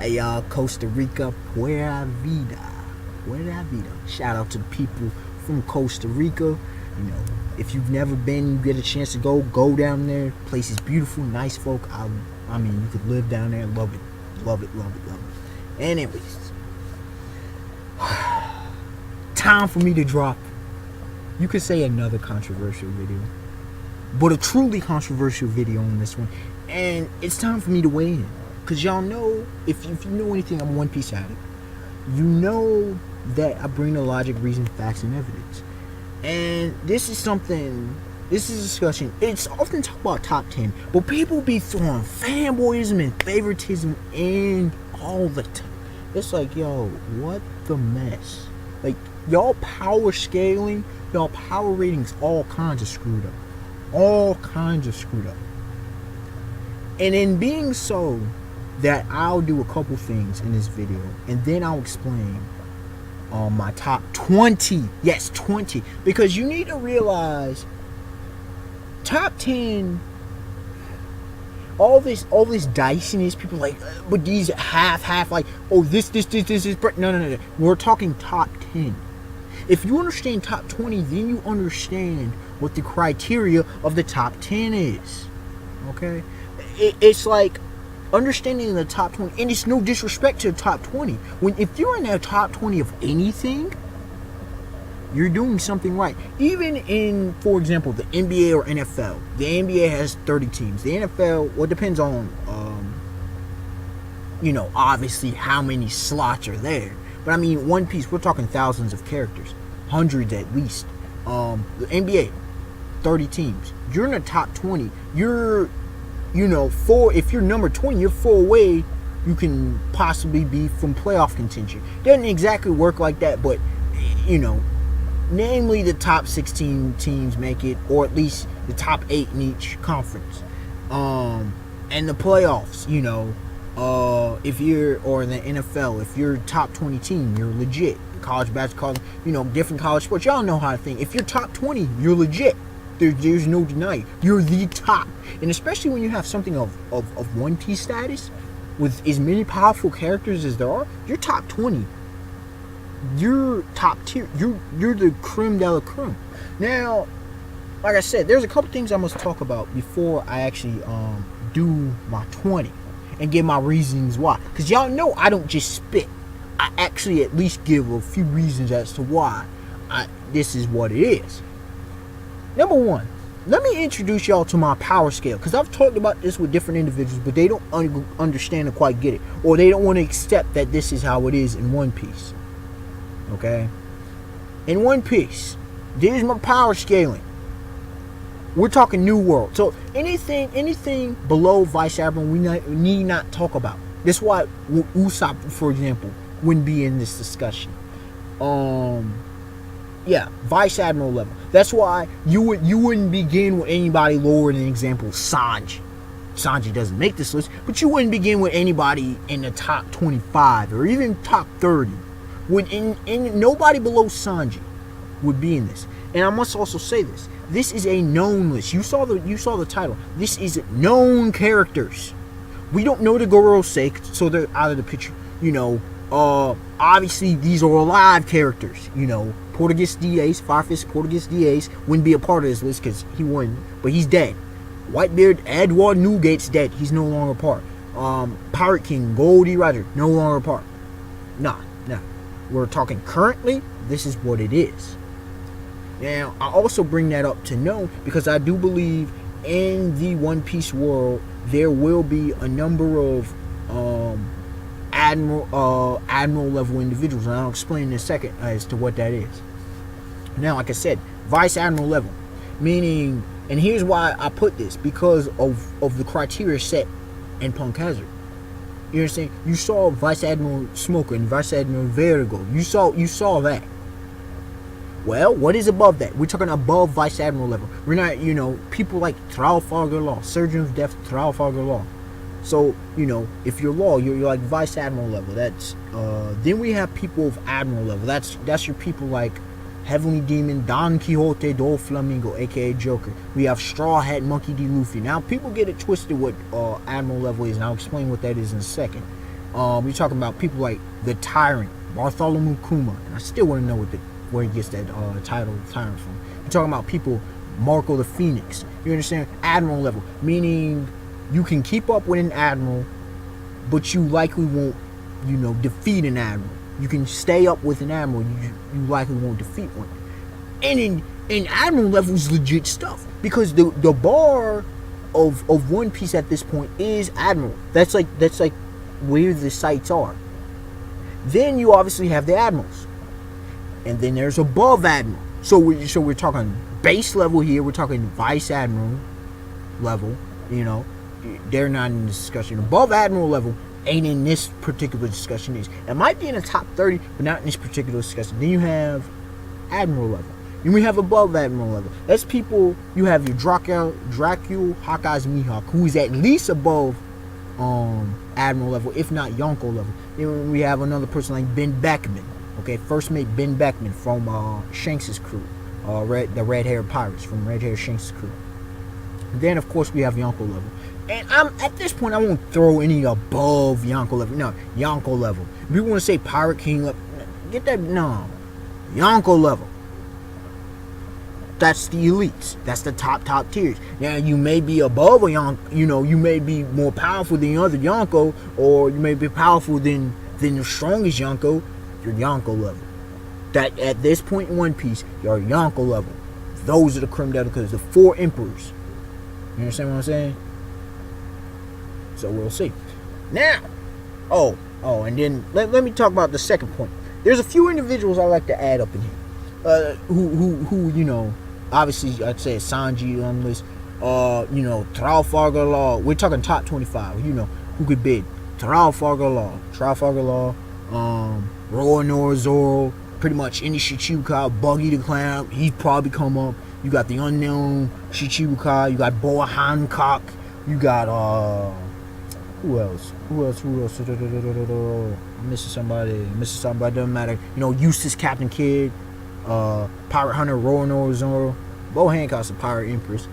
Hey y'all, Costa Rica, Pura Vida. Pura Vida. Shout out to the people from Costa Rica. You know, if you've never been, you get a chance to go down there. Place is beautiful, nice folk. I mean, you could live down there, love it. Love it, love it, love it. Anyways, time for me to drop, you could say another controversial video, but a truly controversial video on this one. And it's time for me to weigh in. Because y'all know, if you know anything, I'm a One Piece addict. You know that I bring the logic, reason, facts, and evidence. And this is a discussion. It's often talked about top 10, but people be throwing fanboyism and favoritism in all the time. It's like, yo, what the mess? Like, y'all power scaling, y'all power ratings, all kinds of screwed up. All kinds of screwed up. And in being so, that I'll do a couple things in this video, and then I'll explain my top 20. Yes, 20. Because you need to realize, top 10, all this diciness, people like, but these half, like, oh, this is, no. We're talking top 10. If you understand top 20, then you understand what the criteria of the top 10 is. Okay? It's like, understanding the top 20, and it's no disrespect to the top 20. If you're in the top 20 of anything, you're doing something right. Even in, for example, the NBA or NFL. The NBA has 30 teams. The NFL, well, it depends on, obviously how many slots are there. But I mean, One Piece, we're talking thousands of characters, hundreds at least. The NBA, 30 teams. You're in the top 20. If you're number 20, you're 4 away. You can possibly be from playoff contention. Doesn't exactly work like that, but namely the top 16 teams make it, or at least the top 8 in each conference. And the playoffs, if you're, or in the NFL, if you're top 20 team, you're legit. College basketball, different college sports, y'all know how to think. If you're top 20, you're legit. There's no denying. You're the top. And especially when you have something of One Piece status, with as many powerful characters as there are, you're top 20. You're top tier. You're the creme de la creme. Now, like I said, there's a couple things I must talk about before I actually do my 20 and give my reasons why. Because y'all know I don't just spit. I actually at least give a few reasons as to why this is what it is. Number one, let me introduce y'all to my power scale, because I've talked about this with different individuals, but they don't understand and quite get it, or they don't want to accept that this is how it is in One Piece. Okay? In One Piece, there's my power scaling. We're talking New World. So anything below Vice Admiral, we need not talk about. That's why Usopp, for example, wouldn't be in this discussion. Yeah, Vice Admiral level. That's why you wouldn't begin with anybody lower than, example, Sanji. Sanji doesn't make this list, but you wouldn't begin with anybody in the top 25 or even top 30. Nobody below Sanji would be in this. And I must also say this. This is a known list. You saw the title. This is known characters. We don't know the Gorosei, so they're out of the picture. Obviously these are alive characters. Portuguese D-Ace, Firefist Portuguese D-Ace wouldn't be a part of this list because he wouldn't, but he's dead. Whitebeard, Edward Newgate's dead. He's no longer part. Pirate King, Goldie Roger, no longer part. Nah. We're talking currently, this is what it is. Now, I also bring that up to know because I do believe in the One Piece world, there will be a number of admiral level individuals, and I'll explain in a second as to what that is. Now, like I said, Vice Admiral level, meaning, and here's why I put this, because of the criteria set in Punk Hazard. You understand? You saw Vice Admiral Smoker and Vice Admiral Vertigo. You saw that. Well, what is above that? We're talking above Vice Admiral level. We're not, people like Trafalgar Law, Surgeon of Death, Trafalgar Law. So, if you're law, you're like Vice Admiral level. That's then we have people of Admiral level. That's your people like Heavenly Demon, Don Quixote, Doflamingo, aka Joker. We have Straw Hat, Monkey D. Luffy. Now, people get it twisted what Admiral level is, and I'll explain what that is in a second. You're talking about people like the Tyrant, Bartholomew Kuma, and I still want to know where he gets that title Tyrant from. You're talking about people, Marco the Phoenix. You understand? Admiral level, meaning you can keep up with an admiral, but you likely won't, defeat an admiral. You can stay up with an admiral, you likely won't defeat one. And in admiral level is legit stuff, because the bar of One Piece at this point is admiral. That's like where the sites are. Then you obviously have the admirals, and then there's above admiral. So we're talking base level here. We're talking vice admiral level. They're not in this discussion. Above admiral level ain't in this particular discussion. It might be in the top 30, but not in this particular discussion. Then you have admiral level. Then we have above admiral level. That's people. You have your Dracula, Hawkeye's Mihawk, who is at least above admiral level, if not Yonko level. Then we have another person like Ben Beckman. Okay, first mate Ben Beckman from Shanks' crew, the red-haired pirates from red-haired Shanks' crew. Then of course we have Yonko level. And at this point I won't throw any above Yonko level. No, Yonko level. If you want to say Pirate King level, get that. No, Yonko level. That's the elites. That's the top tiers. Now you may be above a Yonko. You may be more powerful than other Yonko, or you may be powerful than the strongest Yonko. You're Yonko level. That at this point in One Piece, you're Yonko level. Those are the creme de la creme, the 4 emperors. You understand what I'm saying? So we'll see. Now, and then let me talk about the second point. There's a few individuals I like to add up in here. Who obviously I'd say Sanji on this. Trafalgar Law. We're talking top 25. Who could bid? Trafalgar Law, Roronoa Zoro, pretty much any Shichibukai, Buggy the Clown, he'd probably come up. You got the unknown Shichibukai, you got Boa Hancock, you got who else? I'm missing somebody, doesn't matter. Eustace, Captain Kidd, Pirate Hunter, Roronoa Zoro, Boa Hancock's a Pirate Empress,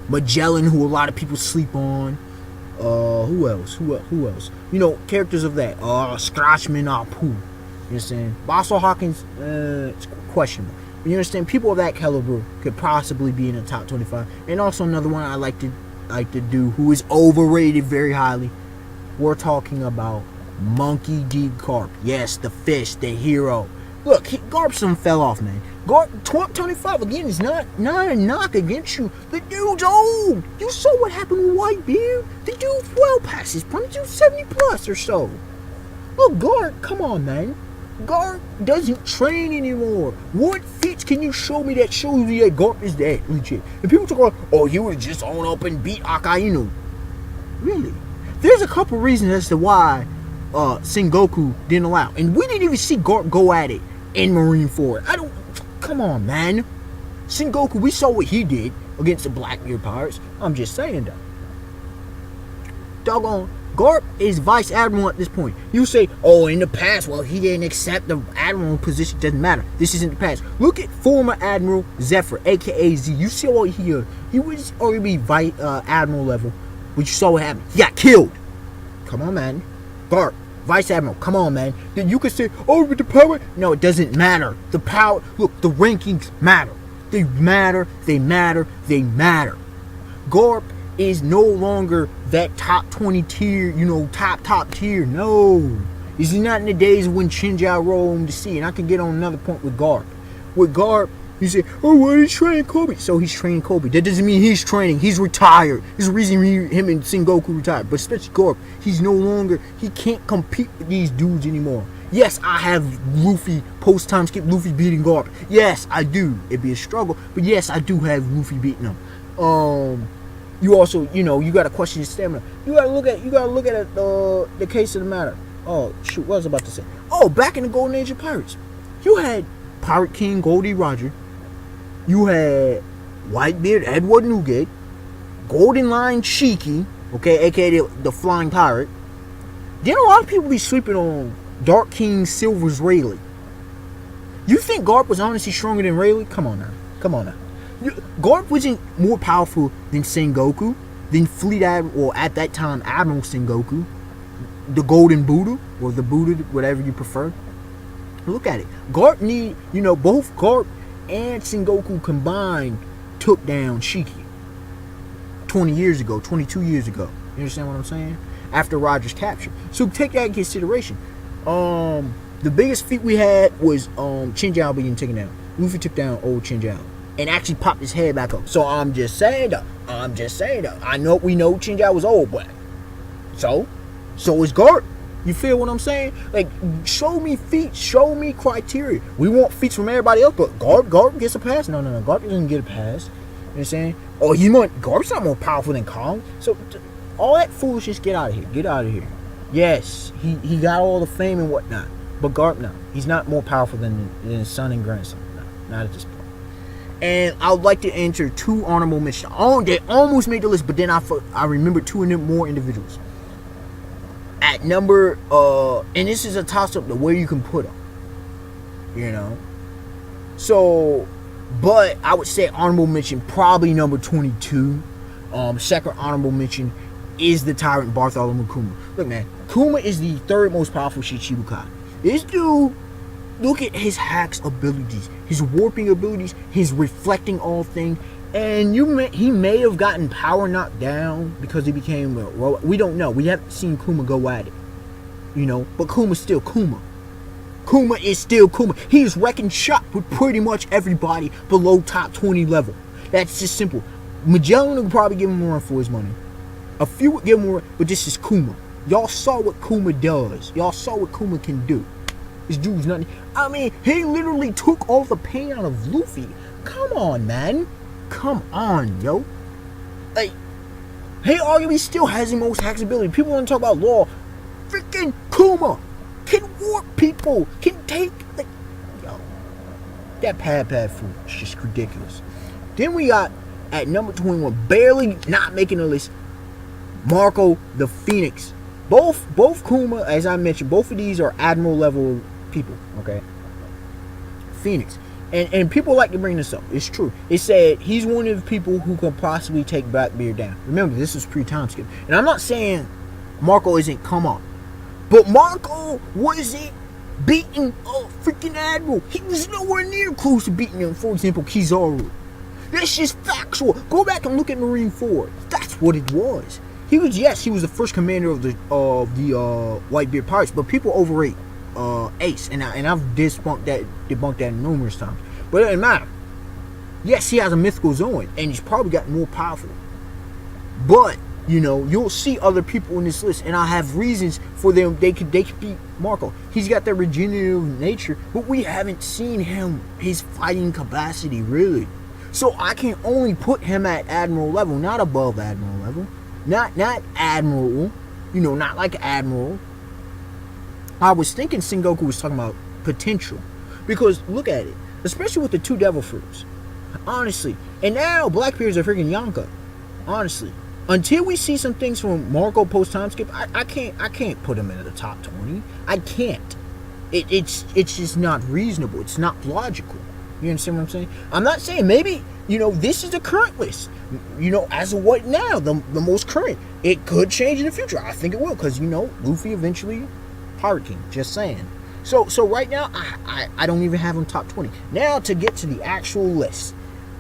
Magellan, who a lot of people sleep on. Who else? Characters of that. Scratchman Apu. You understand? Boswell Hawkins, it's questionable. But you understand? People of that caliber could possibly be in the top 25. And also another one I like to do, who is overrated very highly. We're talking about Monkey D. Garp. Yes, the fish, the hero. Look, Garp fell off, man. Garp 25 again is not a knock against you. The dude's old. You saw what happened with Whitebeard. The dude's well past his prime. The dude's 70 plus or so. Look, Garp, come on, man. Garp doesn't train anymore. What feats can you show me that shows me that Garp is that legit? And people talk about, he was just on up and beat Akainu. Really? There's a couple reasons as to why Sengoku didn't allow. And we didn't even see Garp go at it in Marineford. Come on, man. Sengoku, we saw what he did against the Blackbeard Pirates. I'm just saying that. Doggone, Garp is Vice Admiral at this point. You say, in the past, well, he didn't accept the Admiral position. Doesn't matter. This isn't the past. Look at former Admiral Zephyr, a.k.a. Z. You see what he was already Vice Admiral level, but you saw what happened. He got killed. Come on, man. Garp, Vice Admiral, come on, man. Then you can say, with the power. No, it doesn't matter. The power, look, the rankings matter. They matter. Garp is no longer that top 20 tier, top tier. No. This is not in the days when Shinjai roamed the sea. And I can get on another point with Garp. With Garp, you say, he's training Kobe. So he's training Kobe. That doesn't mean he's training. He's retired. There's a reason him and Sengoku retired. But especially Garp, he can't compete with these dudes anymore. Yes, I have Luffy, post-time skip Luffy beating Garp. Yes, I do. It'd be a struggle. But yes, I do have Luffy beating him. You also, you got to question his stamina. You got to look at the case of the matter. Oh, shoot, what was I about to say? Back in the Golden Age of Pirates, you had Pirate King Goldie Roger. You had Whitebeard Edward Newgate, Golden Lion Shiki, aka the Flying Pirate. Then a lot of people be sleeping on Dark King Silver's Rayleigh. You think Garp was honestly stronger than Rayleigh? Come on now. Garp wasn't more powerful than Sengoku, than Fleet Admiral, or at that time Admiral Sengoku. the Golden Buddha, or the Buddha, whatever you prefer. Look at it. Garp both Garp and Sengoku combined took down Shiki 20 years ago, 22 years ago. You understand what I'm saying? After Roger's capture. So take that in consideration. The biggest feat we had was Chin Jiao being taken down. Luffy took down old Chin Jiao and actually popped his head back up. So I'm just saying though. I know we know Chin Jiao was old, but so is Garp. You feel what I'm saying? Like, show me feats, show me criteria. We want feats from everybody else, but Garp gets a pass. No. Garp doesn't get a pass. You know what I'm saying? Oh, Garp's not more powerful than Kong. So all that foolishness, get out of here. Get out of here. Yes, he got all the fame and whatnot, but Garp, no, he's not more powerful than his son and grandson. No, not at this point. And I would like to enter 2 honorable mentions. Oh, they almost made the list, but then I remembered 2 more individuals. At number, and this is a toss-up to where you can put them. You know? So, but I would say honorable mention, probably number 22. Second honorable mention is the Tyrant Bartholomew Kuma. Look, man, Kuma is the 3rd most powerful Shichibukai. This dude, look at his hacks abilities, his warping abilities, his reflecting all things. And he may have gotten power knocked down because he became a robot. We don't know. We haven't seen Kuma go at it. You know, but Kuma's still Kuma. Kuma is still Kuma. He is wrecking shop with pretty much everybody below top 20 level. That's just simple. Magellan would probably give him a run for his money. A few would give him a run, but this is Kuma. Y'all saw what Kuma does. Y'all saw what Kuma can do. This dude's nothing. I mean, he literally took all the pain out of Luffy. Come on, man. Come on, yo. Like, he arguably still has the most hacks ability. People want to talk about law. Freaking Kuma can warp people. Can take, like, yo. That pad food is just ridiculous. Then we got, at number 21, barely not making the list, Marco the Phoenix. Both Kuma, as I mentioned, both of these are admiral level people, okay? Phoenix. And people like to bring this up. It's true. It said he's one of the people who could possibly take Blackbeard down. Remember, this is pre-time skip. And I'm not saying Marco isn't come on. But Marco wasn't beating a freaking admiral. He was nowhere near close to beating him. For example, Kizaru. That's just factual. Go back and look at Marineford. That's what it was. He was the first commander of the Whitebeard Pirates. But people overrate Ace, and I've debunked that numerous times. But it doesn't matter. Yes, he has a mythical zone, and he's probably gotten more powerful. But you'll see other people in this list, and I have reasons for them. They could beat Marco. He's got that regenerative nature, but we haven't seen his fighting capacity really. So I can only put him at admiral level, not above admiral level, not admiral. Not like admiral. I was thinking Sengoku was talking about potential. Because look at it. Especially with the 2 devil fruits. Honestly. And now Blackbeard's a freaking Yonka. Honestly. Until we see some things from Marco post time skip, I can't put him into the top 20. I can't. It's just not reasonable. It's not logical. You understand what I'm saying? I'm not saying maybe, this is the current list. As of what now, the most current. It could change in the future. I think it will, because Luffy eventually Pirate King, just saying. So right now, I don't even have him top 20. Now to get to the actual list.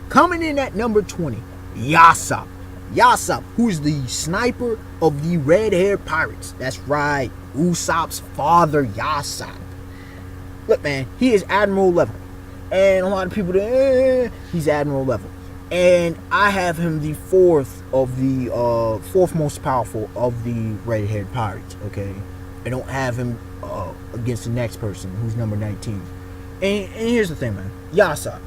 Coming in at number 20, Yasopp. Yasopp, who is the sniper of the red-haired pirates. That's right, Usopp's father, Yasopp. Look, man, he is admiral level. And a lot of people he's admiral level. And I have him the 4th most powerful of the red-haired pirates, okay? I don't have him against the next person, who's number 19. And here's the thing, man. Yasopp.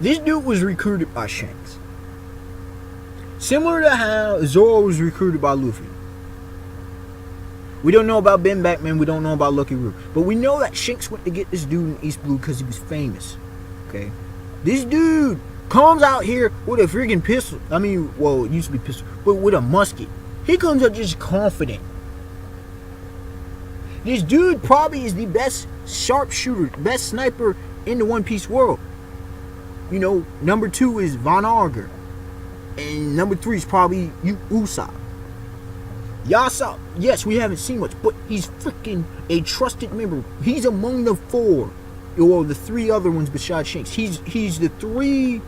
This dude was recruited by Shanks. Similar to how Zoro was recruited by Luffy. We don't know about Ben Beckman. We don't know about Lucky Root. But we know that Shanks went to get this dude in East Blue because he was famous. Okay? This dude comes out here with a freaking pistol. I mean, well, it used to be pistol. But with a musket. He comes out just confident. This dude probably is the best sharpshooter, best sniper in the One Piece world. Number 2 is Von Augur. And number 3 is probably Usopp. Yasop, yes, we haven't seen much, but he's freaking a trusted member. He's among the 4, or the 3 other ones besides Shanks. He's the 3,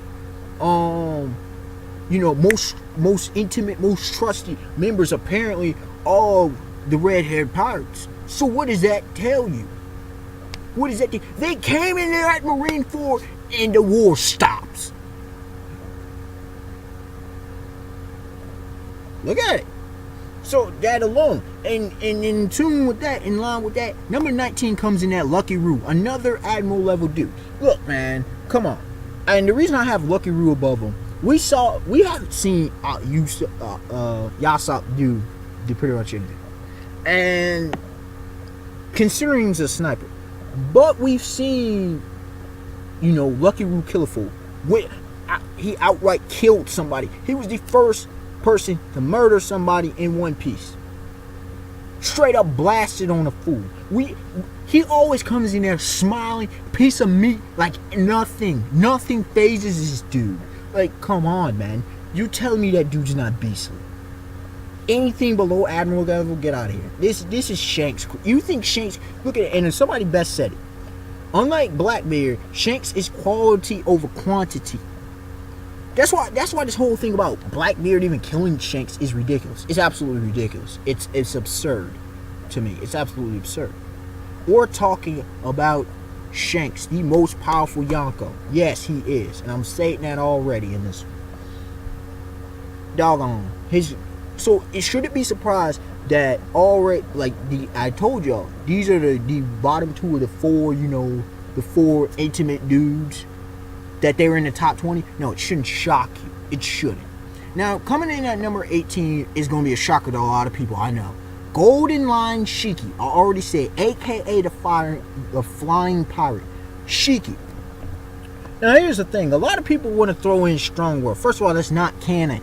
most intimate, most trusted members apparently of the red-haired pirates. So what does that tell you? What does that do? They came in there at Marineford and the war stops. Look at it. So that alone, and in tune with that, in line with that, number 19 comes in that Lucky Roo, another Admiral level dude. Look, man, come on. And the reason I have Lucky Roo above him, we haven't seen Yasop do pretty much anything. And considering he's a sniper, but we've seen, Lucky Roo kill a fool. He outright killed somebody. He was the first person to murder somebody in One Piece. Straight up blasted on a fool. He always comes in there smiling, piece of meat, like nothing phases this dude. Like, come on, man. You telling me that dude's not beastly? Anything below Admiral level, get out of here. This is Shanks. You think Shanks? Look at it, and somebody best said it. Unlike Blackbeard, Shanks is quality over quantity. That's why this whole thing about Blackbeard even killing Shanks is ridiculous. It's absolutely ridiculous. It's absurd to me. It's absolutely absurd. We're talking about Shanks, the most powerful Yonko. Yes, he is, and I'm saying that already in this one. Doggone so it shouldn't be surprised that already, like I told y'all, these are the bottom 2 of the 4, the 4 intimate dudes, that they're in the top 20. No, it shouldn't shock you. It shouldn't. Now, coming in at number 18 is going to be a shocker to a lot of people, I know. Golden Line Shiki. I already said, a.k.a. the flying pirate. Shiki. Now, here's the thing. A lot of people want to throw in Strong World. First of all, that's not canon.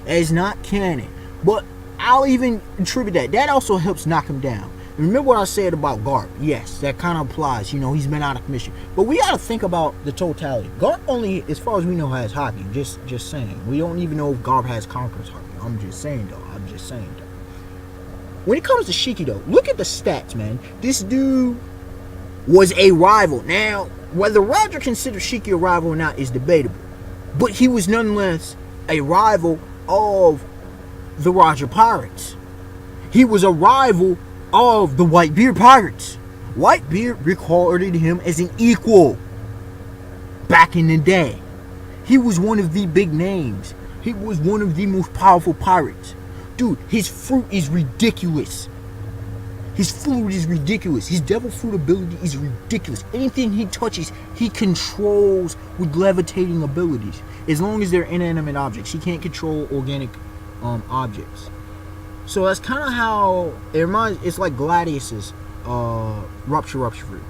That is not canon. But I'll even attribute that. That also helps knock him down. Remember what I said about Garp? Yes, that kind of applies. He's been out of commission. But we got to think about the totality. Garp only, as far as we know, has hockey. Just saying. We don't even know if Garp has Conqueror's hockey. I'm just saying, though. When it comes to Shiki, though, look at the stats, man. This dude was a rival. Now, whether Roger considers Shiki a rival or not is debatable. But he was nonetheless a rival of the Roger Pirates. He was a rival of the Whitebeard Pirates. Whitebeard regarded him as an equal back in the day. He was one of the big names. He was one of the most powerful pirates. Dude, his fruit is ridiculous. His food is ridiculous. His devil fruit ability is ridiculous. Anything he touches, he controls with levitating abilities. As long as they're inanimate objects. He can't control organic objects. So that's kind of how it reminds. It's like Gladius's rupture fruit.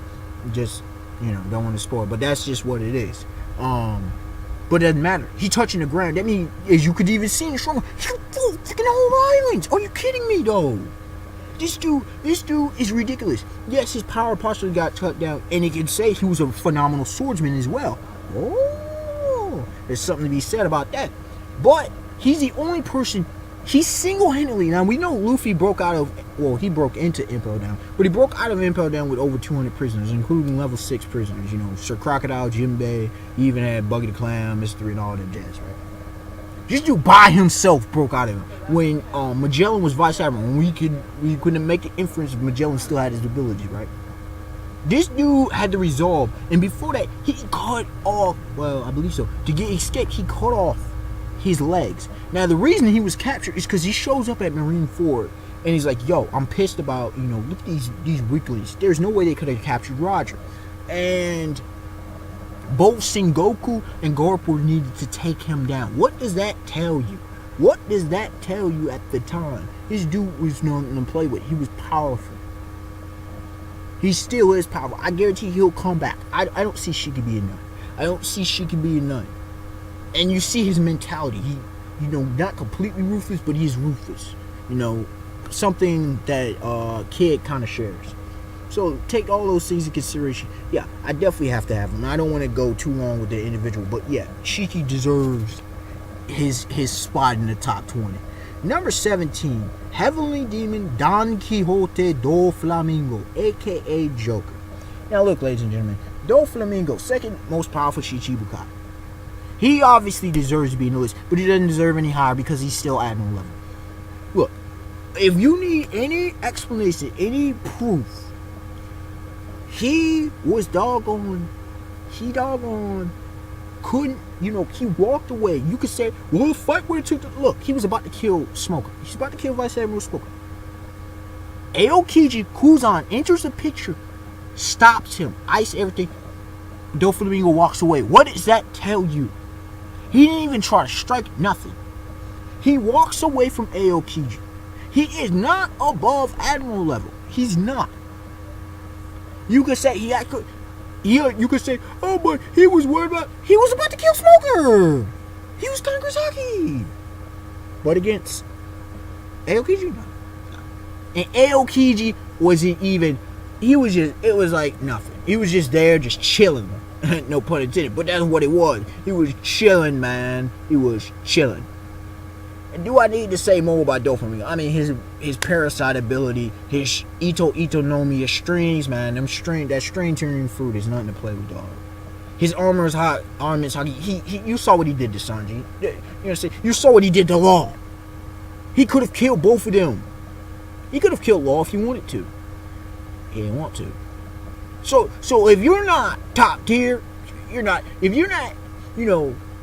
Just don't want to spoil, but that's just what it is. But it doesn't matter. He touching the ground. That means, as you could even see in Strong, he can fool freaking whole islands. Are you kidding me, though? This dude is ridiculous. Yes, his power partially got cut down, and it can say he was a phenomenal swordsman as well. Oh, there's something to be said about that. But he's the only person. He single-handedly, now we know Luffy broke he broke into Impel Down, but he broke out of Impel Down with over 200 prisoners, including level 6 prisoners, Sir Crocodile, Jinbei, he even had Buggy the Clown, Mr. 3, and all them jazz, right? This dude by himself broke out of him. When Magellan was Vice Admiral, and we couldn't make the inference Magellan still had his abilities, right? This dude had the resolve, and before that, he cut off, well, I believe so, to get escape, he cut off his legs. Now the reason he was captured is because he shows up at Marineford and he's like, yo, I'm pissed about, look at these weaklings. There's no way they could have captured Roger. And both Sengoku and Garp were needed to take him down. What does that tell you? What does that tell you at the time? This dude was nothing to play with. He was powerful. He still is powerful. I guarantee he'll come back. I don't see Shiki being none. I don't see Shiki being none. And you see his mentality. He, not completely ruthless, but he's ruthless. Something that Kid kind of shares. So take all those things in consideration. Yeah, I definitely have to have him. I don't want to go too long with the individual, but yeah, Shiki deserves his spot in the top 20. Number 17, Heavenly Demon Don Quixote do Flamingo, aka Joker. Now look, ladies and gentlemen, Doflamingo, second most powerful Shichibukai. He obviously deserves to be in the list, but he doesn't deserve any higher because he's still Admiral level. Look, if you need any explanation, any proof, he couldn't, he walked away. You could say, well, the fight would have took look, he was about to kill Smoker. He's about to kill Vice Admiral Smoker. Aokiji Kuzan enters the picture, stops him, ice everything. Doflamingo walks away. What does that tell you? He didn't even try to strike, nothing. He walks away from Aokiji. He is not above Admiral level. He's not. You could say you could say, oh, but he was about to kill Smoker. He was Kangasaki. But against Aokiji, no. And Aokiji wasn't even, it was like nothing. He was just there, just chilling. No pun intended, but that's what it was. He was chilling, man. He was chilling. And do I need to say more about Doflamingo? I mean, his parasite ability, his Itonomiya strings, man. That string turning fruit is nothing to play with, dog. His armor's hot, armaments hot. You saw what he did to Sanji. You saw what he did to Law. He could have killed both of them. He could have killed Law if he wanted to. He didn't want to. So if you're not top tier, if you're not,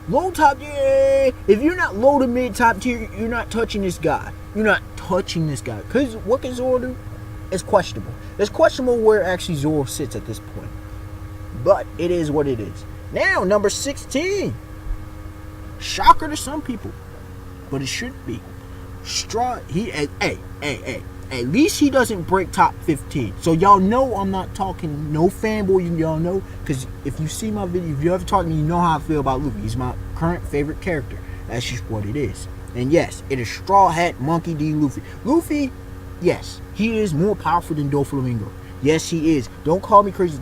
low top tier, if you're not low to mid top tier, you're not touching this guy. You're not touching this guy. Because what can Zoro do? It's questionable. It's questionable where actually Zoro sits at this point. But it is what it is. Now, number 16. Shocker to some people. But it shouldn't be. At least he doesn't break top 15. So y'all know I'm not talking no fanboy, y'all know. Because if you see my video, if you ever talk to me, you know how I feel about Luffy. He's my current favorite character. That's just what it is. And yes, it is Straw Hat Monkey D. Luffy. Luffy, yes, he is more powerful than Doflamingo. Yes, he is. Don't call me crazy.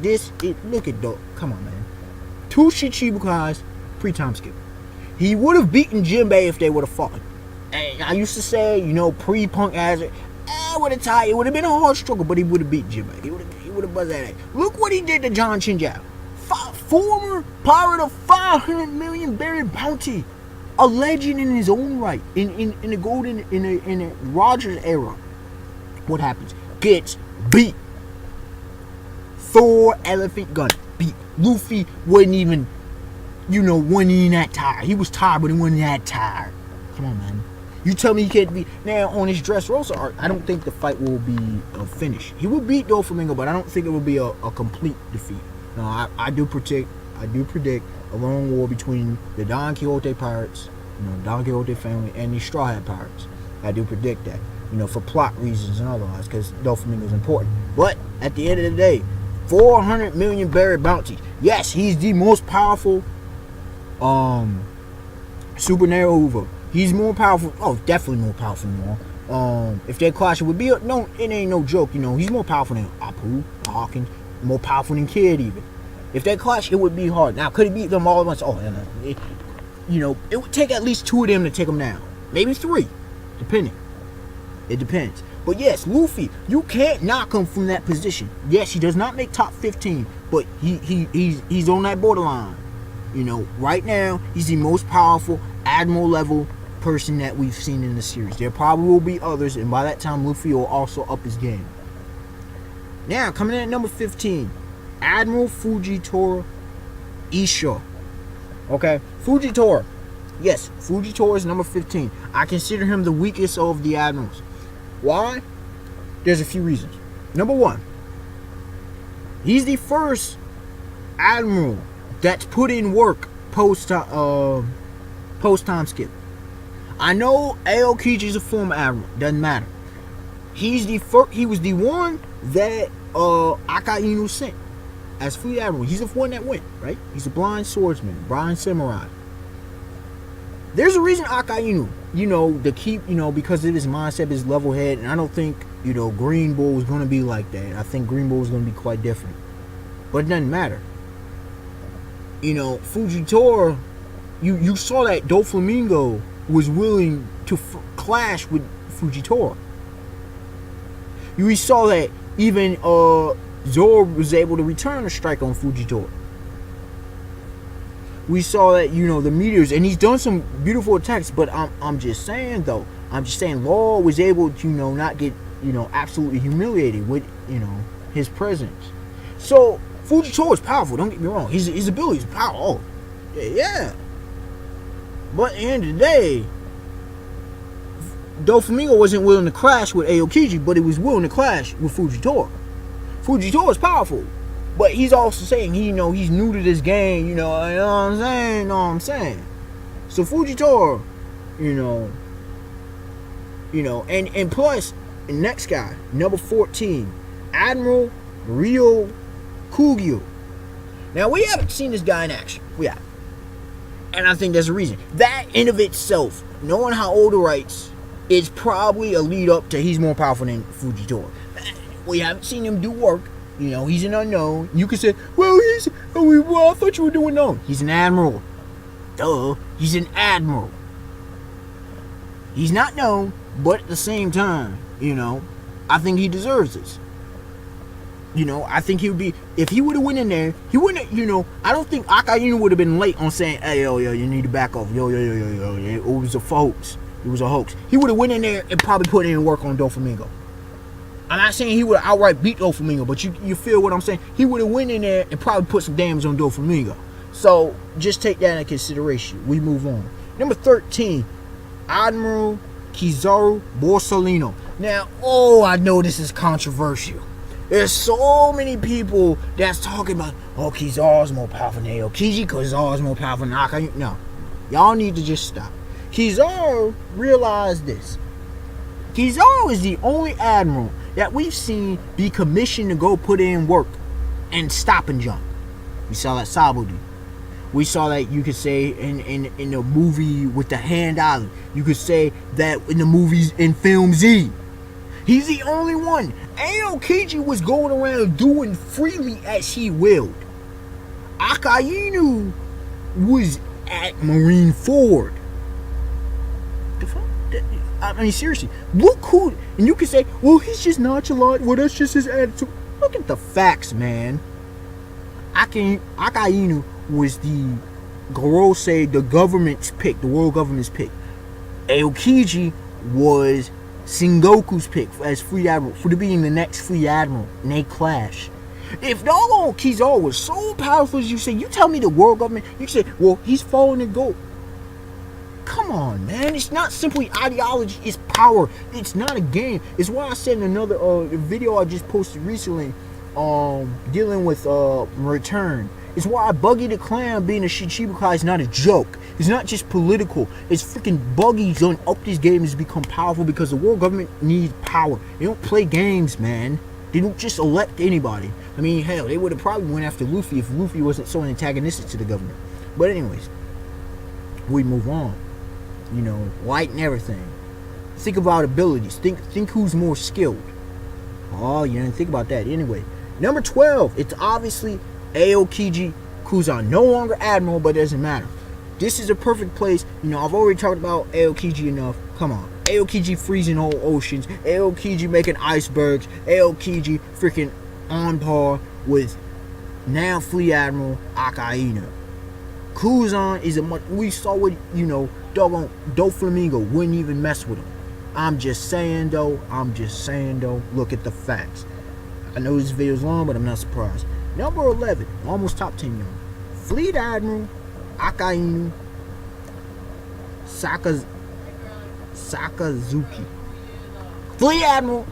Look at Dof. Come on, man. 2 Shichibukais pre-time skip. He would have beaten Jinbei if they would have fought. And I used to say, pre-Punk Hazard, it would have been a hard struggle, but he would have beat Jinbei. He would have buzzed that ass. Look what he did to John Chinjao. Former pirate of 500 million buried bounty. A legend in his own right. In the golden, in the Rogers era. What happens? Gets beat. Thor Elephant Gun beat. Luffy wasn't even that tired. He was tired, but he wasn't that tired. Come on, man. You tell me he can't beat. Now, on his Dressrosa arc, I don't think the fight will be a finish. He will beat Doflamingo, but I don't think it will be a complete defeat. No, I do predict a long war between the Don Quixote pirates, Don Quixote family, and the Straw Hat pirates. I do predict that, for plot reasons and otherwise, because Doflamingo is important. But at the end of the day, 400 million buried bounty. Yes, he's the most powerful Super Narrow Hoover. He's more powerful. Oh, definitely more powerful than Law. If they clash, it would be it ain't no joke. He's more powerful than Apu, Hawkins, more powerful than Kid even. If they clash, it would be hard. Now, could he beat them all at once? Oh, it would take at least 2 of them to take him down, maybe 3, depending. It depends. But yes, Luffy, you can't knock him from that position. Yes, he does not make top 15, but he's on that borderline. Right now, he's the most powerful Admiral level person that we've seen in the series. There probably will be others, and by that time, Luffy will also up his game. Now, coming in at number 15, Admiral Fujitora Isha. Okay, Fujitora. Yes, Fujitora is number 15. I consider him the weakest of the admirals. Why? There's a few reasons. Number 1, he's the first admiral that's put in work post time skip. I know Aokiji is a former admiral. Doesn't matter. He was the one that Akainu sent as fleet admiral. He's the one that went, right? He's a blind swordsman, blind samurai. There's a reason Akainu, to keep, because of his mindset, his level head, and I don't think, Green Bull is going to be like that. I think Green Bull is going to be quite different. But it doesn't matter. Fujitora, you saw that Doflamingo was willing to clash with Fujitora. We saw that even Zoro was able to return a strike on Fujitora. We saw that, you know, the meteors, and he's done some beautiful attacks, but I'm just saying though, Law was able to, you know, not get, you know, absolutely humiliated with, you know, his presence. So Fujitora is powerful, don't get me wrong. His ability is powerful. Oh, yeah. But at the end of the day, Doflamingo wasn't willing to clash with Aokiji, but he was willing to clash with Fujitora. Fujitora is powerful, but he's also saying he's new to this game, you know what I'm saying? So Fujitora, and plus, the next guy, number 14, Admiral Ryo Kugyo. Now, we haven't seen this guy in action. We haven't. And I think there's a reason. That in of itself, knowing how Oda writes, is probably a lead up to he's more powerful than Fujitora. We haven't seen him do work. You know, he's an unknown. You could say, well, I thought you were doing known. He's an admiral. Duh. He's an admiral. He's not known, but at the same time, I think he deserves this. I think he would be, if he would have went in there, he wouldn't, I don't think Akainu would have been late on saying, hey, yo, you need to back off. Yo, it was a hoax. It was a hoax. He would have went in there and probably put in work on Doflamingo. I'm not saying he would have outright beat Doflamingo, but you feel what I'm saying? He would have went in there and probably put some damage on Doflamingo. So, just take that into consideration. We move on. Number 13, Admiral Kizaru Borsalino. Now, I know this is controversial. There's so many people that's talking about, Kizaru's more powerful than Aokiji, because Kizaru's more powerful than Akainu. No. Y'all need to just stop. Kizaru realized this. Kizaru is the only admiral that we've seen be commissioned to go put in work and stop and jump. We saw that Sabo did. We saw that, you could say, in the movie with the Hand Island. You could say that in the movies in Film Z. He's the only one. Aokiji was going around doing freely as he willed. Akainu was at Marineford. I mean, seriously, look who, and you can say, well, he's just nonchalant, well, that's just his attitude. Look at the facts, man. Akainu was the Gorosei, the government's pick, the world government's pick. Aokiji was Sengoku's pick as Fleet Admiral, for to being the next Fleet Admiral, and they clash. If doggone Kizaru was so powerful as you say, you tell me the world government, you say, well, he's falling in gold. Come on, man. It's not simply ideology. It's power. It's not a game. It's why I said in another video I just posted recently, dealing with Return. It's why Buggy the Clan being a Shichibukai is not a joke. It's not just political. It's freaking Buggy's done up this game has become powerful because the world government needs power. They don't play games, man. They don't just elect anybody. I mean, hell, they would have probably went after Luffy if Luffy wasn't so antagonistic to the government. But anyways, we move on. Light and everything. Think about abilities. Think who's more skilled. Oh, you didn't think about that. Anyway, number 12. It's obviously Aokiji Kuzan. No longer Admiral, but it doesn't matter. This is a perfect place. I've already talked about Aokiji enough. Come on. Aokiji freezing whole oceans. Aokiji making icebergs. Aokiji freaking on par with now Fleet Admiral Akainu. Kuzan is a much, we saw what, doggone Doflamingo wouldn't even mess with him. I'm just saying though, look at the facts. I know this video is long, but I'm not surprised. Number 11, almost top 10, y'all. Fleet Admiral Akainu Sakazuki. Fleet Admiral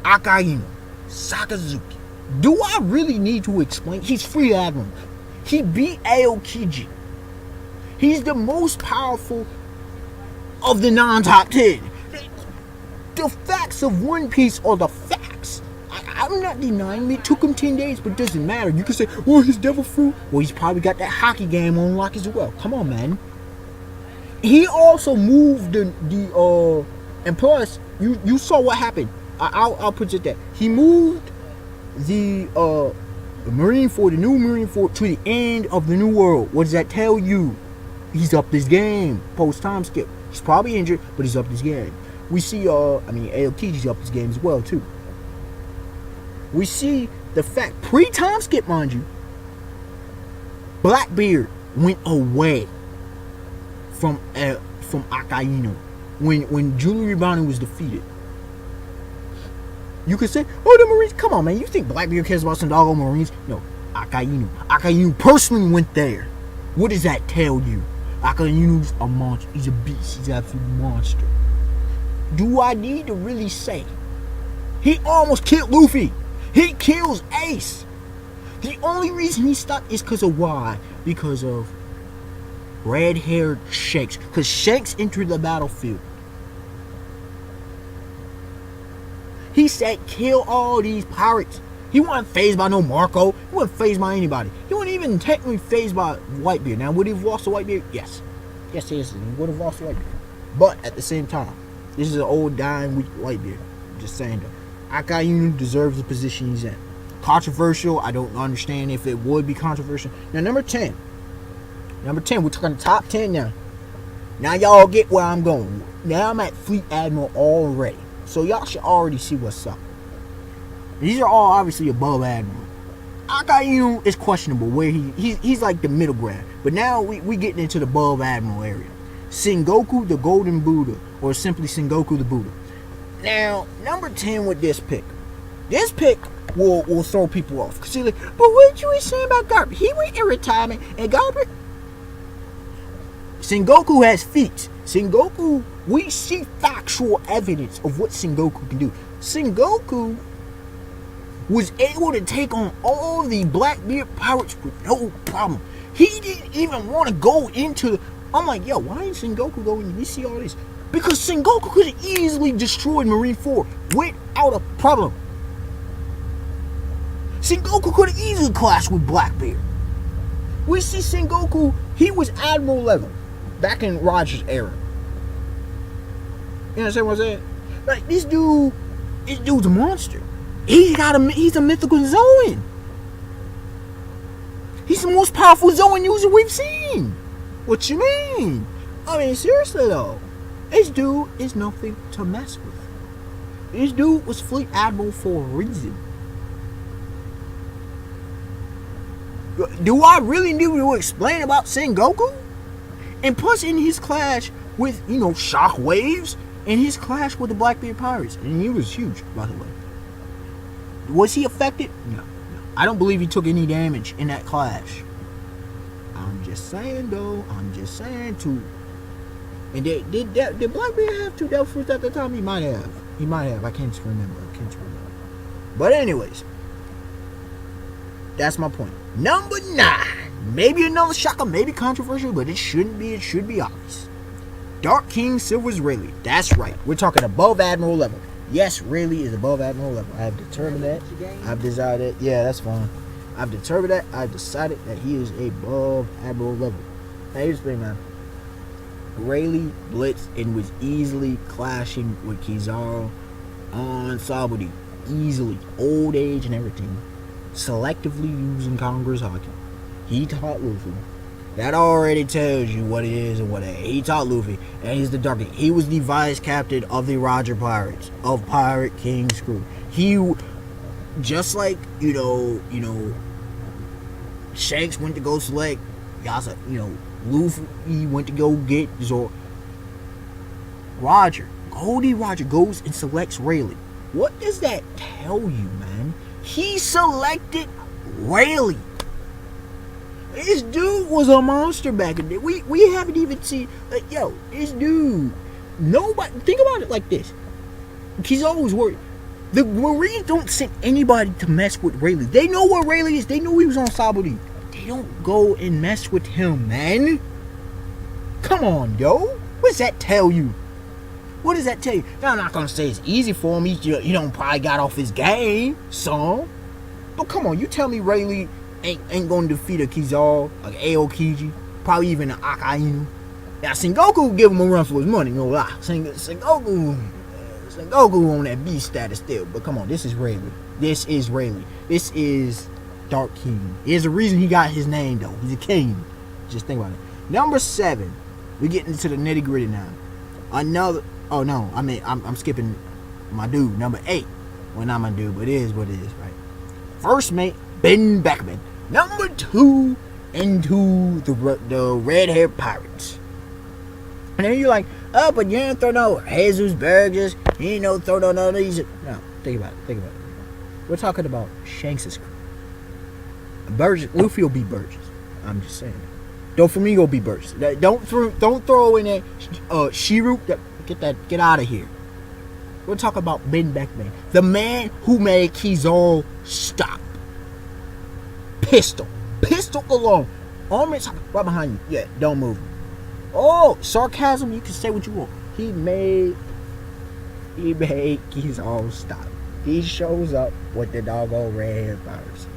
Akainu Sakazuki. Do I really need to explain? He's Fleet Admiral. He beat Aokiji. He's the most powerful of the non-top 10. The facts of One Piece are the facts. I'm not denying it. Took him 10 days, but it doesn't matter. You can say, well, he's devil fruit. Well, he's probably got that hockey game on lock as well. Come on, man. He also moved and plus, you saw what happened. I'll put it that. He moved the Marineford, the new Marineford, to the end of the new world. What does that tell you? He's up this game post time skip. He's probably injured, but he's upped his game. We see, Aokiji's upped his game as well, too. We see the fact, pre-time skip, mind you, Blackbeard went away from Akainu when Julie Ribani was defeated. You could say, oh, the Marines, come on, man. You think Blackbeard cares about some doggone Marines? No, Akainu. Akainu personally went there. What does that tell you? Akainu's a monster. He's a beast. He's an absolute monster. Do I need to really say? He almost killed Luffy. He kills Ace. The only reason he stopped is because of why? Because of red-haired Shanks. Because Shanks entered the battlefield. He said, kill all these pirates. He wasn't fazed by no Marco. He wasn't fazed by anybody. He wasn't even technically fazed by Whitebeard. Now, would he have lost to Whitebeard? Yes. Yes, he would have lost to Whitebeard. But at the same time, this is an old, dying, weak Whitebeard. Just saying that. Akainu deserves the position he's in. Controversial. I don't understand if it would be controversial. Now, number 10. Number 10. We're talking top 10 now. Now, y'all get where I'm going. Now, I'm at Fleet Admiral already. So y'all should already see what's up. These are all obviously above Admiral. Akainu is questionable where he's like the middle ground. But now we getting into the above Admiral area. Sengoku the Golden Buddha, or simply Sengoku the Buddha. Now, number 10 with this pick. This pick will throw people off. Because you're like, but what you saying about Garp? He went in retirement and Garp. Sengoku has feats. Sengoku, we see factual evidence of what Sengoku can do. Sengoku was able to take on all the Blackbeard pirates with no problem. He didn't even want to go into... I'm like, yo, why ain't Sengoku going? We see all this. Because Sengoku could have easily destroyed Marineford without a problem. Sengoku could have easily clashed with Blackbeard. We see Sengoku, he was Admiral level back in Roger's era. You understand what I'm saying? Like, this dude's a monster. He's a mythical Zoan. He's the most powerful Zoan user we've seen. What you mean? I mean, seriously though, this dude is nothing to mess with. This dude was Fleet Admiral for a reason. Do I really need to explain about Sengoku? And plus, in his clash with, Shockwaves, and his clash with the Blackbeard Pirates, and he was huge, by the way. Was he affected? No. I don't believe he took any damage in that clash. I'm just saying, though. I'm just saying, too. And did Blackbeard have 2 Devil Fruits at the time? He might have. I can't remember. But anyways, that's my point. Number 9. Maybe another shocker, maybe controversial, but it shouldn't be. It should be obvious. Dark King Silver's Rayleigh. That's right. We're talking above Admiral level. Yes, Rayleigh is above Admiral level. I have determined that. I've decided. Yeah, that's fine. I've determined that. I've decided that he is above Admiral level. Now, here's the thing, man. Rayleigh blitzed and was easily clashing with Kizaru on Sabaody. Easily. Old age and everything. Selectively using Congress Haki. He taught Luffy. That already tells you what it is and what it ain't. He taught Luffy, and he's the Dark King. He was the vice captain of the Roger Pirates, of Pirate King's crew. He, just like, Shanks went to go select Yasa, Luffy went to go get Zoro. Goldie Roger goes and selects Rayleigh. What does that tell you, man? He selected Rayleigh. This dude was a monster back in the day. We haven't even seen, this dude. Nobody, think about it like this. He's always worried. The Marines don't send anybody to mess with Rayleigh. They know where Rayleigh is. They know he was on Sabaody. They don't go and mess with him, man. Come on, yo. What does that tell you? What does that tell you? Now, I'm not going to say it's easy for him. He don't probably got off his game, son. But come on, you tell me Rayleigh ain't going to defeat a Kizaru, like Aokiji, probably even an Akainu. Now, Sengoku will give him a run for his money, no lie. Sengoku on that B status still. But come on, this is Rayleigh. This is Dark King. There's a reason he got his name, though. He's a king. Just think about it. Number 7. We're getting into the nitty gritty now. Another. Oh no, I mean I'm skipping my dude number 8. Well, not my dude, but it is what it is, right? First mate, Ben Beckman. Number 2 into the red hair pirates. And then you're like, oh, but you didn't throw no Jesus Burgess. You ain't no throw no none of these. No, think about it. We're talking about Shanks' crew. Burgess, Luffy will beat Burgess. I'm just saying. Doflamingo will beat Burgess. Don't throw in there. Shiru, get out of here. We're talking about Ben Beckman, the man who made Kizaru stop. Pistol alone. Armament right behind you. Yeah, don't move. Oh, sarcasm. You can say what you want. He made Kizaru stop. He shows up with the doggone red hair virus.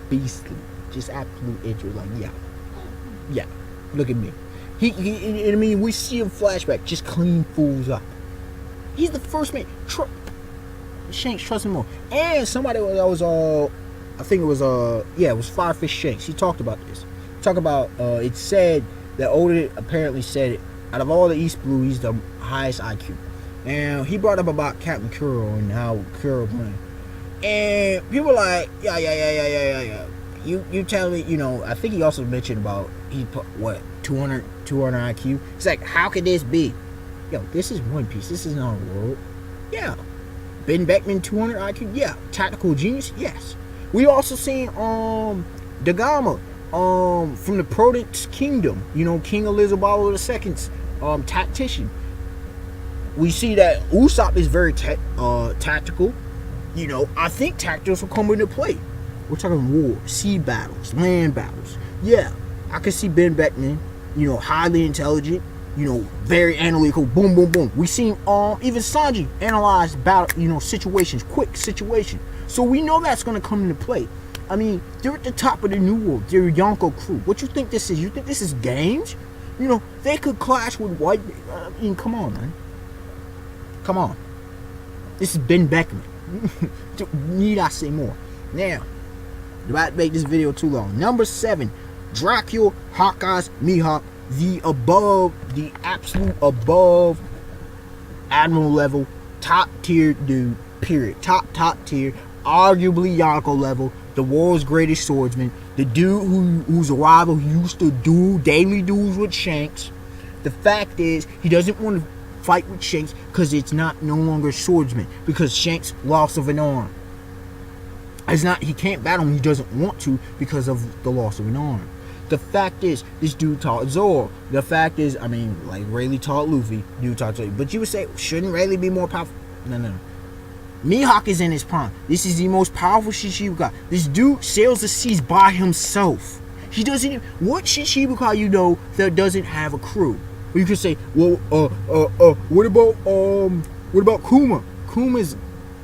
Beastly, just absolute interest. Like, yeah. Look at me. I mean, we see him flashback, just clean fools up. He's the first man. Shanks, trust him more. And somebody was I think it was it was Firefish Shanks. He talked about this. It said that Oda apparently said it. Out of all the East Blue, he's the highest IQ. And he brought up about Captain Kuro and how Kuro playing. And people were like, yeah. You tell me, I think he also mentioned about he put 200 IQ. It's like, how could this be? Yo, this is One Piece. This is not a world. Yeah. Ben Beckman 200 IQ. Yeah. Tactical genius. Yes. We also seen Dagama from the Protect Kingdom. King Elizabeth II's tactician. We see that Usopp is very tactical. I think tactics will come into play. We're talking war, sea battles, land battles. Yeah, I can see Ben Beckman, highly intelligent, very analytical, boom, boom, boom. We seen even Sanji analyze battle, situations, quick situation. So we know that's gonna come into play. I mean, they're at the top of the New World. They're Yonko crew. What you think this is? You think this is games? They could clash with White. I mean, come on, man. Come on. This is Ben Beckman. Need I say more? Now, about to make this video too long. Number 7, Dracula, Hawkeyes, Mihawk, the absolute above Admiral level, top tier dude, period. Top tier, arguably Yonko level, the world's greatest swordsman, the dude whose rival used to do daily duels with Shanks. The fact is, he doesn't want to fight with Shanks because it's no longer swordsman, because Shanks loss of an arm. He can't battle him, he doesn't want to because of the loss of an arm. The fact is, this dude taught Zoro. The fact is, like Rayleigh taught Luffy, dude taught Zoro. But you would say, shouldn't Rayleigh be more powerful? No. Mihawk is in his prime. This is the most powerful Shichibukai. This dude sails the seas by himself. He doesn't even, what Shichibukai that doesn't have a crew? Or you could say, well, what about Kuma? Kuma's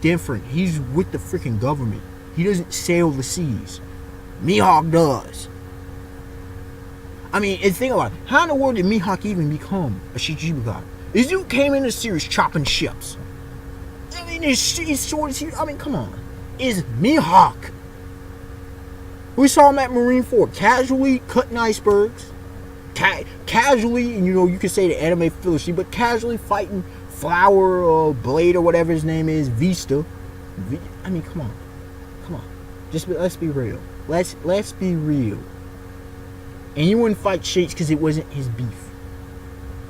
different. He's with the freaking government. He doesn't sail the seas. Mihawk does. And think about it. How in the world did Mihawk even become a Shichibukai? This dude came in the series chopping ships. His sword is, come on. It's Mihawk. We saw him at Marineford, casually cutting icebergs. Casually, you can say the anime Philistine, but casually fighting Flower or Blade or whatever his name is, Vista. Come on. Let's be real. Let's be real. And he wouldn't fight Shanks because it wasn't his beef.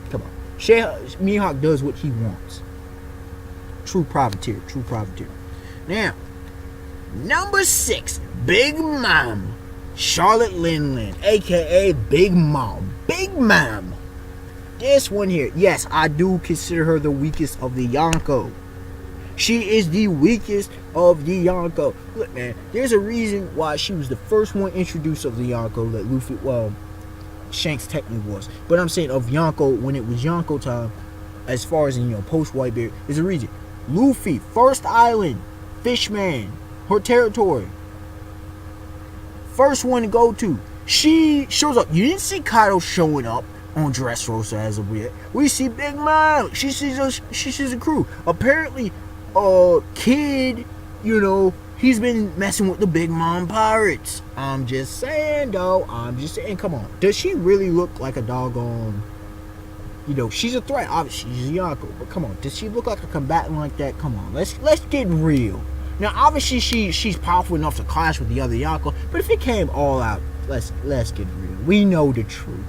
Come on. Mihawk does what he wants. True privateer. Now, number 6, Big Mom, Charlotte Linlin, aka Big Mom. Big Mom. This one here, yes, I do consider her the weakest of the Yonko. She is the weakest of the Yonko. Look, man, there's a reason why she was the first one introduced of the Yonko that Luffy, Shanks technically was. But I'm saying of Yonko, when it was Yonko time, as far as post Whitebeard, there's a reason. Luffy, first island, Fishman, her territory. First one to go to. She shows up. You didn't see Kaido showing up on Dressrosa as of yet. We see Big Mom. She sees a crew. Apparently, Kid, he's been messing with the Big Mom pirates. I'm just saying, though. Come on. Does she really look like a doggone, You know, she's a threat. Obviously, she's a Yonko. But come on, does she look like a combatant like that? Come on, let's get real. Now, obviously, she's powerful enough to clash with the other Yonko. But if it came all out, let's get real. We know the truth.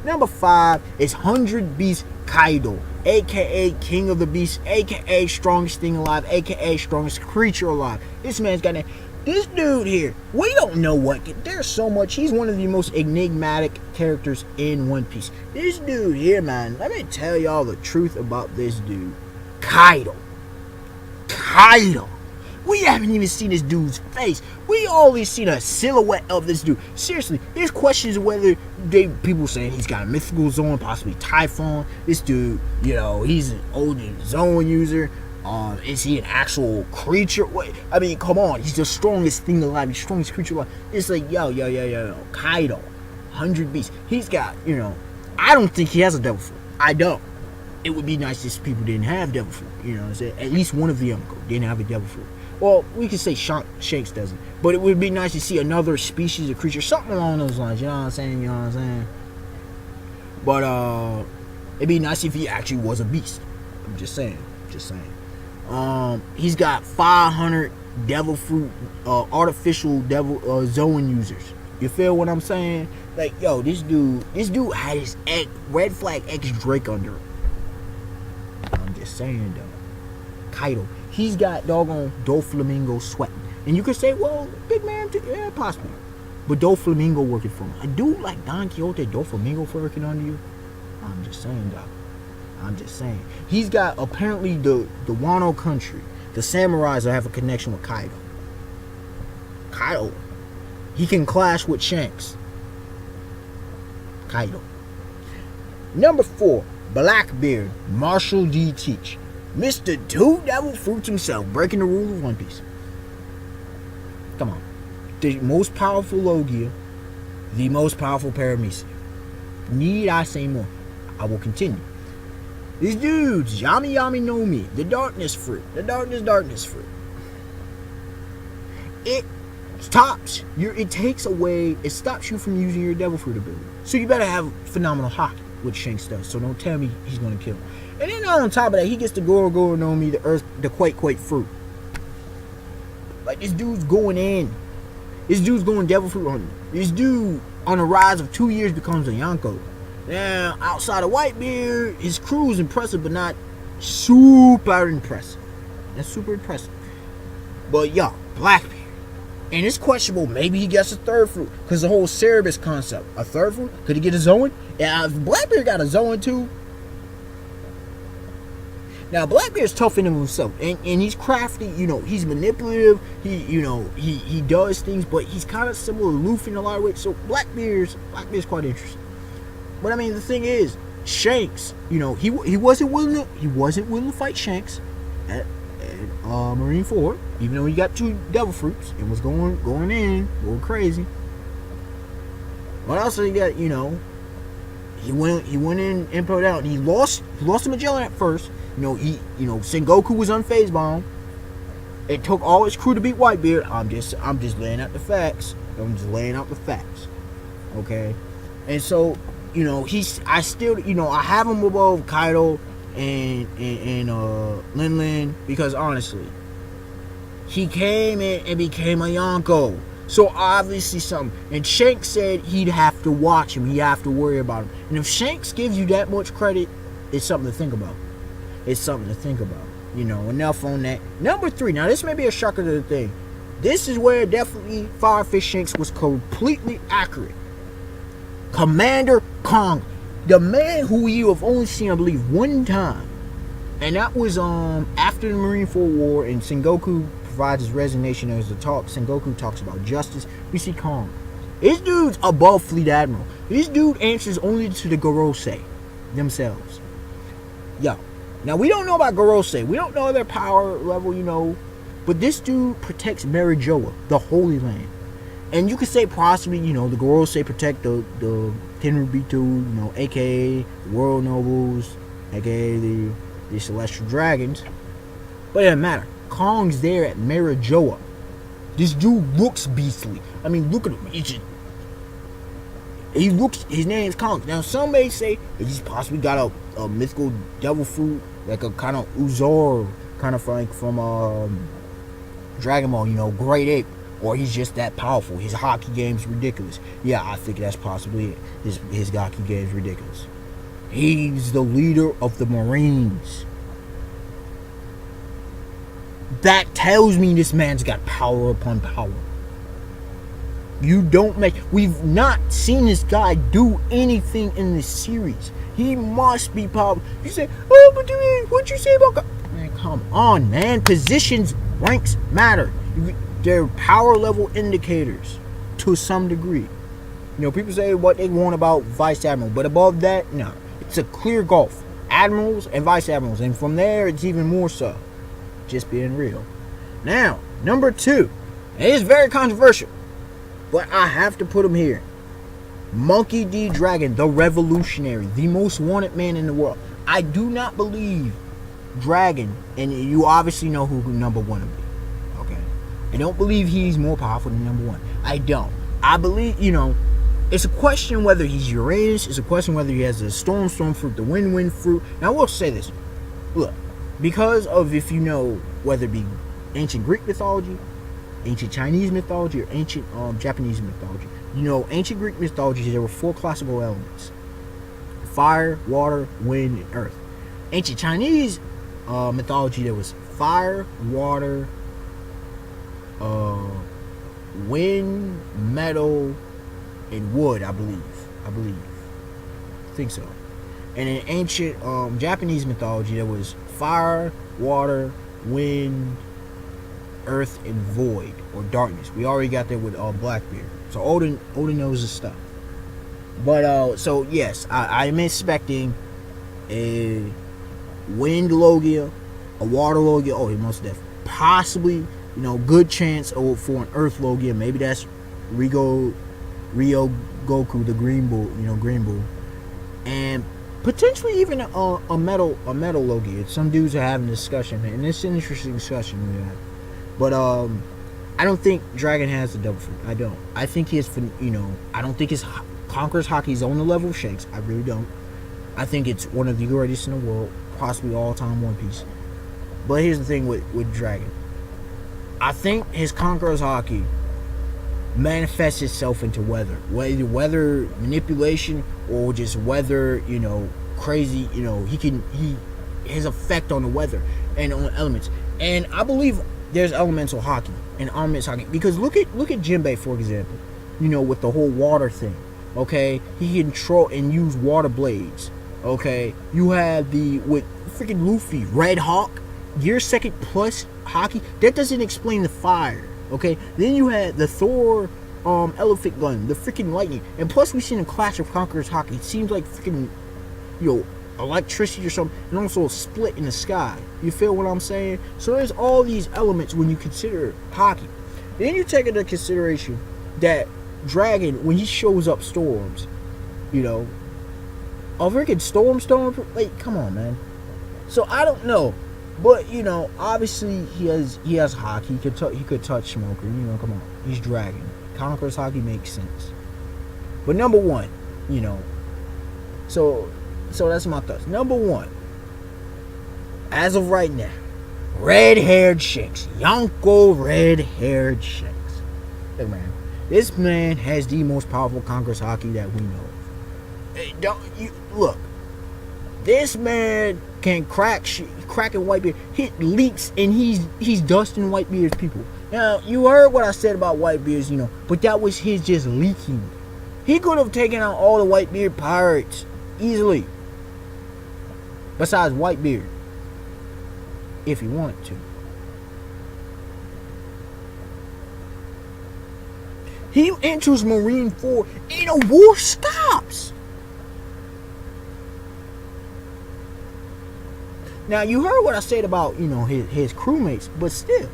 Number 5 is 100 Beast Kaido, aka King of the Beasts, aka strongest thing alive, aka strongest creature alive. This man's got a... This dude here, we don't know what. There's so much. He's one of the most enigmatic characters in One Piece. This dude here, man, let me tell y'all the truth about this dude. Kaido. We haven't even seen this dude's face. We only seen a silhouette of this dude. Seriously, there's questions whether people saying he's got a mythical zone, possibly Typhon. This dude, you know, he's an older zone user. Is he an actual creature? What? I mean, come on. He's the strongest thing alive. The strongest creature alive. It's like, yo. Kaido. 100 Beasts. He's got, you know, I don't think he has a devil fruit. I don't. It would be nice if people didn't have devil fruit. You know what I'm saying? At least one of the Yonko didn't have a devil fruit. Well, we could say Shanks doesn't. But it would be nice to see another species of creature. Something along those lines. You know what I'm saying? But, it'd be nice if he actually was a beast. I'm just saying. He's got 500 devil fruit, artificial devil zone users. You feel what I'm saying? Like, yo, this dude had his red flag X Drake under him. I'm just saying though. Kaido, he's got doggone Doflamingo sweating, and you could say, well, big man, yeah, possibly, but Doflamingo working for him. A dude like Don Quixote, Doflamingo working under you. I'm just saying though. He's got apparently the Wano country. The samurais have a connection with Kaido. He can clash with Shanks. Kaido. Number 4, Blackbeard, Marshall D. Teach. Mr. Two Devil Fruits himself, breaking the rule of One Piece. Come on. The most powerful Logia, the most powerful Paramecia. Need I say more? I will continue. These dudes, Yami no Mi, the darkness fruit. It stops you from using your devil fruit ability. So you better have phenomenal hockey, which Shanks does. So don't tell me he's gonna kill him. And then on top of that, he gets the Goro no Mi, the Quake fruit. Like, this dude's going in. This dude's going devil fruit on you. This dude, on a rise of 2 years, becomes a Yonko. Now, outside of Whitebeard, his crew is impressive, but not super impressive. That's super impressive. But, y'all, Blackbeard. And it's questionable. Maybe he gets a third fruit. Because the whole Cerebus concept. A third fruit? Could he get a Zoan? Yeah, if Blackbeard got a Zoan too. Now, Blackbeard's tough in himself. And he's crafty. You know, he's manipulative. He does things. But he's kind of similar to Luffy in a lot of ways. So, Blackbeard's quite interesting. But I mean, the thing is, Shanks, you know, he wasn't willing to fight Shanks at Marineford, even though he got 2 devil fruits and was going crazy. What else did he got? You know, he went in and put out, and he lost to Magellan at first. Sengoku was unfazed by him. It took all his crew to beat Whitebeard. I'm just laying out the facts. Okay, and so. I have him above Kaido and Lin because honestly, he came in and became a Yonko. So obviously something. And Shanks said he'd have to watch him. He'd have to worry about him. And if Shanks gives you that much credit, it's something to think about. Enough on that. Number 3. Now this may be a shocker to the thing. This is where definitely Firefish Shanks was completely accurate. Commander Kong, the man who you have only seen, I believe, one time, and that was after the Marineford War, and Sengoku provides his resignation as the talk. Sengoku talks about justice. We see Kong. This dude's above Fleet Admiral. This dude answers only to the Gorosei themselves. Yo, now we don't know about Gorosei. We don't know their power level, but this dude protects Marijoa, the Holy Land. And you could say possibly, the Gorosei protect the Tenryubito, aka the World Nobles, aka the Celestial Dragons. But it doesn't matter. Kong's there at Marijoa. This dude looks beastly. I mean, look at him. He looks. His name's Conk. Now some may say that he's possibly got a mythical devil fruit, like a kind of Uzor, kind of like from Dragon Ball. Great Ape. Or he's just that powerful. His hockey game's ridiculous. Yeah, I think that's possibly it. His hockey game's ridiculous. He's the leader of the Marines. That tells me this man's got power upon power. We've not seen this guy do anything in this series. He must be powerful. You say, oh, but what'd you say about God? Man, come on, man. Positions, ranks matter. They're power level indicators to some degree. People say what they want about Vice Admiral, but above that, no. It's a clear gulf. Admirals and Vice Admirals, and from there, it's even more so. Just being real. Now, number 2. It is very controversial, but I have to put him here. Monkey D. Dragon, the revolutionary, the most wanted man in the world. I do not believe Dragon, and you obviously know who number 1 would be. I don't believe he's more powerful than number 1. I don't. I believe, it's a question whether he's Uranus. It's a question whether he has the storm fruit, the wind fruit. Now, I will say this. Look, because of, if you know, whether it be ancient Greek mythology, ancient Chinese mythology, or ancient Japanese mythology. Ancient Greek mythology, there were 4 classical elements. Fire, water, wind, and earth. Ancient Chinese mythology, there was fire, water, wind, metal, and wood, I believe. I think so. And in ancient Japanese mythology, there was fire, water, wind, earth, and void, or darkness. We already got there with Blackbeard. So Odin knows his stuff. But so yes, I am expecting a wind Logia, a water Logia. Oh, he most definitely, possibly. Good chance for an Earth Logia. Maybe that's Rio Goku, the Green Bull, Green Bull, and potentially even a metal Logia. Some dudes are having a discussion, and it's an interesting discussion we have. But I don't think Dragon has the double fruit. I don't. I think he is. I don't think his Conqueror's Haki is on the level of Shanks. I really don't. I think it's one of the greatest in the world, possibly all-time One Piece. But here's the thing with Dragon. I think his Conqueror's Haki manifests itself into weather. Whether weather manipulation or just weather, crazy, his effect on the weather and on elements. And I believe there's elemental Haki and armaments Haki. Because look at Jinbei, for example. With the whole water thing. Okay? He can control and use water blades. Okay? You have with freaking Luffy, Red Hawk, Gear Second plus Haki. That doesn't explain the fire. Okay? Then you had the Thor elephant gun, the freaking lightning. And plus we seen a Clash of Conquerors Haki. It seems like freaking electricity or something, and also a split in the sky. You feel what I'm saying? So there's all these elements when you consider Haki. Then you take into consideration that Dragon, when he shows up storms, a freaking storm, like, come on, man. So I don't know, but obviously he has Haki. He could touch Smoker. Come on, he's Dragon. Conqueror's Haki makes sense. But number 1, so that's my thoughts. Number 1, as of right now, red-haired Shanks. Yonko red-haired Shanks. Look, man. This man has the most powerful Conqueror's Haki that we know. Look. This man can cracking Whitebeard. He leaks and he's dusting Whitebeard's people. Now, you heard what I said about Whitebeard's, but that was his just leaking. He could have taken out all the Whitebeard pirates easily. Besides Whitebeard. If he wanted to. He enters Marine 4 and a war stops. Now, you heard what I said about, his crewmates, but still,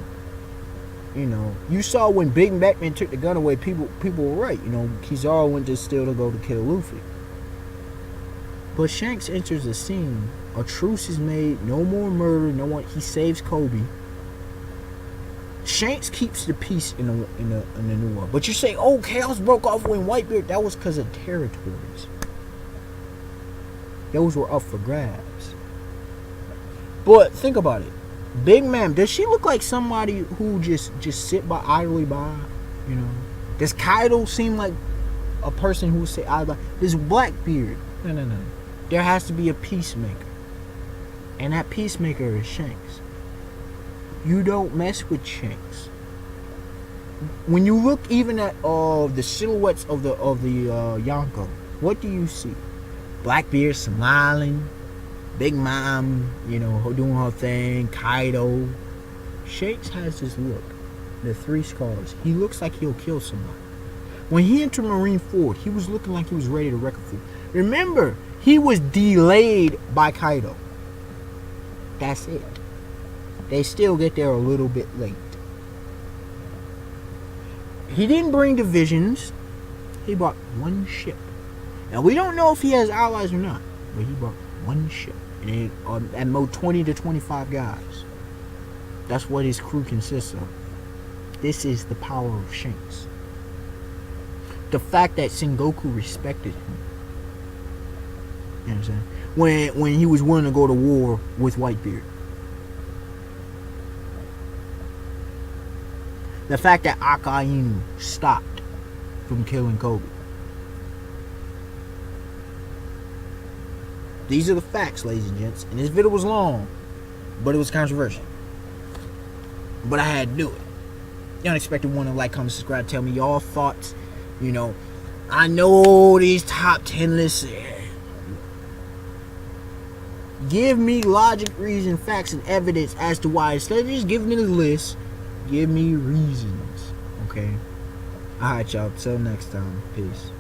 you saw when Big Batman took the gun away, people were right. Kizaru went to go to kill Luffy. But Shanks enters the scene. A truce is made. No more murder. No one. He saves Kobe. Shanks keeps the peace in the New World. But you say, oh, Chaos broke off when Whitebeard. That was because of territories. Those were up for grabs. But think about it. Big Mom, does she look like somebody who just sit by idly by? You know? Does Kaido seem like a person who say idly by? This Blackbeard. No. There has to be a peacemaker. And that peacemaker is Shanks. You don't mess with Shanks. When you look even at the silhouettes of the Yonko, what do you see? Blackbeard smiling, Big Mom, you know, doing her thing, Kaido. Shanks has this look, the 3 scars. He looks like he'll kill somebody. When he entered Marineford, he was looking like he was ready to wreck a fool. Remember, he was delayed by Kaido. That's it. They still get there a little bit late. He didn't bring divisions. He brought 1 ship. Now, we don't know if he has allies or not, but he brought 1 ship. And at most 20 to 25 guys. That's what his crew consists of. This is the power of Shanks. The fact that Sengoku respected him. You know what I'm saying? When he was willing to go to war with Whitebeard. The fact that Akainu stopped from killing Kobe. These are the facts, ladies and gents. And this video was long, but it was controversial. But I had to do it. The Unexpected One to like, comment, subscribe, tell me y'all thoughts. You know, I know these top 10 lists. Give me logic, reason, facts, and evidence as to why. Instead of just giving me the list, give me reasons. Okay? Alright, y'all. Till next time. Peace.